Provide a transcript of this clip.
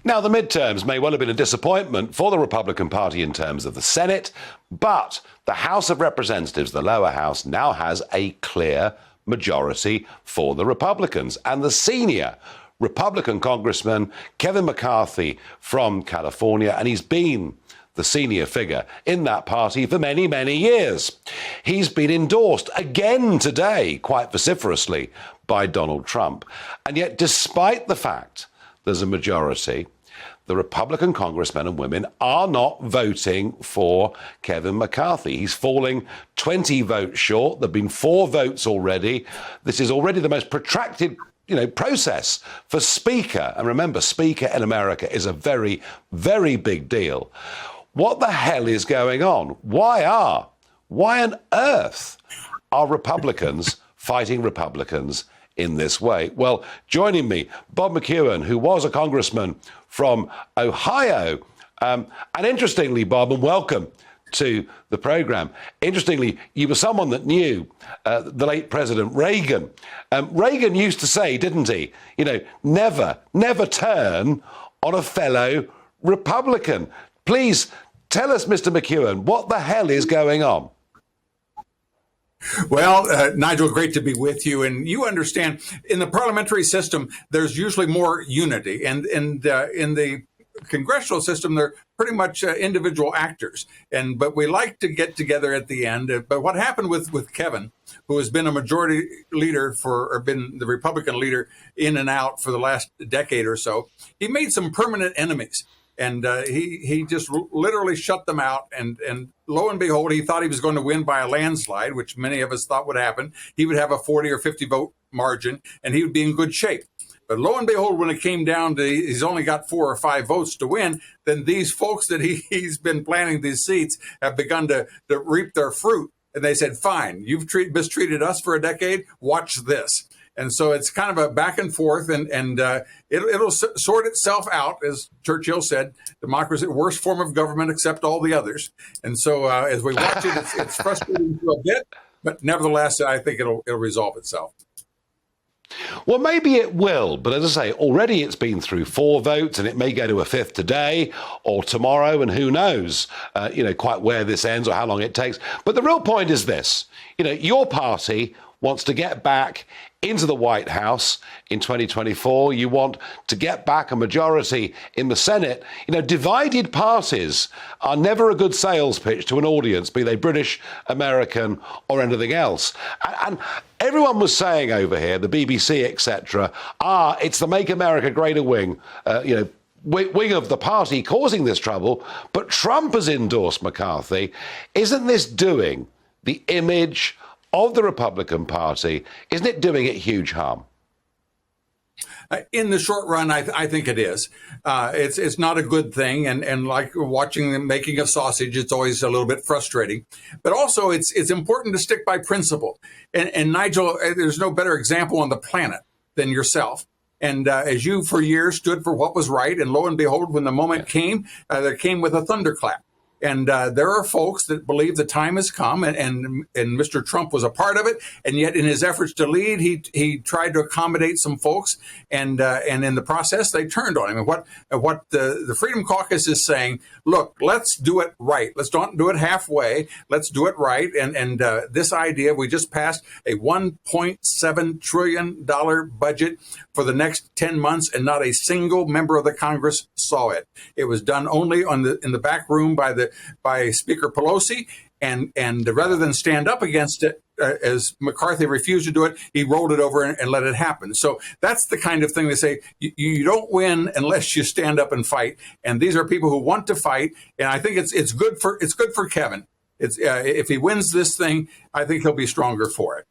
Now, the midterms may well have been a disappointment for the Republican Party in terms of the Senate, but the House of Representatives, the lower house, now has a clear majority for the Republicans. And the senior Republican Congressman, Kevin McCarthy from California, and he's been the senior figure in that party for many, many years. He's been endorsed again today, quite vociferously, by Donald Trump. And yet, despite the fact there's a majority, the Republican congressmen and women are not voting for Kevin McCarthy. He's falling 20 votes short. There have been 4 votes already. This is already the most protracted process for Speaker. And remember, Speaker in America is a very, very big deal. What the hell is going on? Why on earth are Republicans fighting Republicans in this way? Well, joining me, Bob McEwen, who was a congressman from Ohio. And interestingly, Bob, and welcome to the program. Interestingly, you were someone that knew the late President Reagan. Reagan used to say, didn't he, never turn on a fellow Republican. Please tell us, Mr. McEwen, what the hell is going on? Well, Nigel, great to be with you. And you understand, in the parliamentary system, there's usually more unity. And in the congressional system, they're pretty much individual actors. But we like to get together at the end. But what happened with Kevin, who has been a majority leader or been the Republican leader in and out for the last decade or so, he made some permanent enemies. And he just literally shut them out. And lo and behold, he thought he was going to win by a landslide, which many of us thought would happen. He would have a 40 or 50 vote margin, and he would be in good shape. But lo and behold, when it came down to he's only got 4 or 5 votes to win, then these folks that he's been planting these seats have begun to reap their fruit. And they said, fine, you've mistreated us for a decade. Watch this. And so it's kind of a back and forth, and it'll sort itself out. As Churchill said, democracy, worst form of government except all the others. And so as we watch it, it's frustrating for a bit, but nevertheless, I think it'll resolve itself. Well, maybe it will, but as I say, already it's been through 4 votes, and it may go to a 5th today or tomorrow, and who knows, quite where this ends or how long it takes. But the real point is this: your party wants to get back into the White House in 2024. You want to get back a majority in the Senate. Divided parties are never a good sales pitch to an audience, be they British, American, or anything else. And everyone was saying over here, the BBC, etc., it's the Make America Great wing, wing of the party causing this trouble. But Trump has endorsed McCarthy. Isn't this doing the image of the Republican Party, isn't it doing it huge harm? In the short run, I think it is. It's not a good thing, and like watching the making of sausage, it's always a little bit frustrating. But also, it's important to stick by principle. And Nigel, there's no better example on the planet than yourself. And as you for years stood for what was right, and lo and behold, when the moment came, there came with a thunderclap. And there are folks that believe the time has come, and Mr. Trump was a part of it. And yet, in his efforts to lead, he tried to accommodate some folks, and in the process, they turned on him. And what the Freedom Caucus is saying: look, let's do it right. Let's not do it halfway. Let's do it right. And this idea, we just passed a $1.7 trillion budget for the next 10 months, and not a single member of the Congress saw it. It was done only in the back room by Speaker Pelosi, and rather than stand up against it, as McCarthy refused to do it, he rolled it over and let it happen. So that's the kind of thing they say, you don't win unless you stand up and fight. And these are people who want to fight, and I think it's good for Kevin. If he wins this thing, I think he'll be stronger for it.